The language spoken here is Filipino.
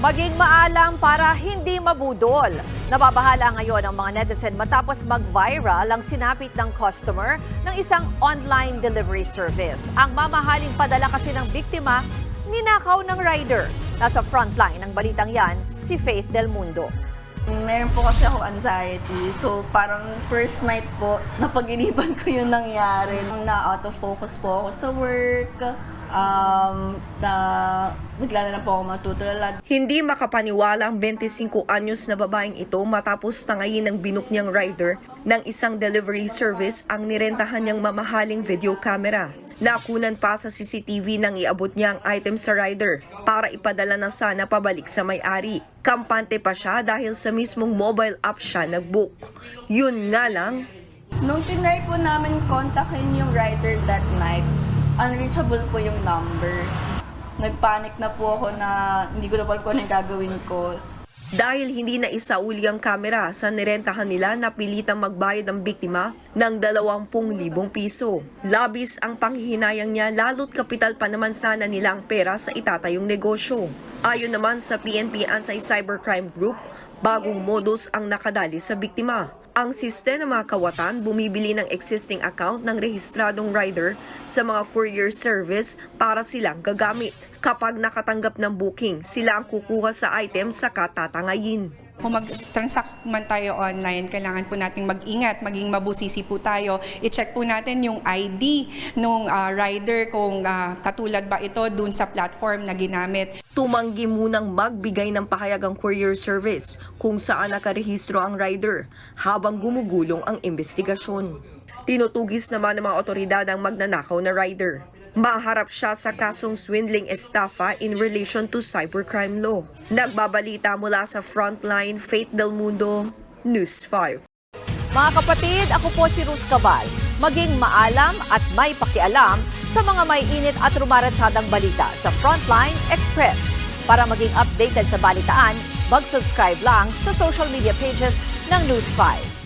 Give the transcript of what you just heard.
Maging maalam para hindi mabudol. Nababahala ngayon ang mga netizen matapos mag-viral ang sinapit ng customer ng isang online delivery service. Ang mamahaling padala kasi ng biktima, ninakaw ng rider. Nasa frontline ng balitang yan, si Faith Del Mundo. Meron po kasi ako anxiety. So, parang first night po, napag-inipan ko yung nangyari. Na-out of focus po ako sa work. Bigla na lang po ako matutulala. Hindi makapaniwala ang 25 anyos na babaeng ito matapos tangayin ng binuk niyang rider ng isang delivery service ang nirentahan niyang mamahaling video camera. Nakunan pa sa CCTV nang iabot niya ang item sa rider para ipadala na sana pabalik sa may-ari. Kampante pa siya dahil sa mismong mobile app siya nag-book. Yun nga lang, Nung tinry po namin kontakin yung rider that night, unreachable po yung number. Nagpanic na po ako na hindi ko na po kung anong gagawin ko. dahil hindi na isauli ang kamera sa nirentahan nila, napilitang magbayad ang biktima ng 20,000 piso. Labis ang panghihinayang niya, lalo't kapital pa naman sana nila ang pera sa itatayong negosyo. Ayon naman sa PNP Anti-Cybercrime Group, bagong modus ang nakadali sa biktima. Ang siste ng mga kawatan bumibili ng existing account ng rehistradong rider sa mga courier service para silang gagamit. Kapag nakatanggap ng booking, sila ang kukuha sa item sa katatangayin. Kung mag-transact man tayo online, kailangan po nating mag-ingat, maging mabusisi po tayo. I-check po natin yung ID ng rider kung katulad ba ito dun sa platform na ginamit. Tumanggi munang magbigay ng pahayag ang courier service kung saan nakarehistro ang rider habang gumugulong ang investigasyon. Tinutugis naman ng mga otoridad ang magnanakaw na rider. Maharap siya sa kasong swindling estafa in relation to cybercrime law. Nagbabalita mula sa Frontline, Faith Del Mundo, News 5. Mga kapatid, ako po si Ruth Cabal. Maging maalam at may pakialam sa mga may init at rumaratsyadang balita sa Frontline Express. Para maging updated sa balitaan, mag-subscribe lang sa social media pages ng News 5.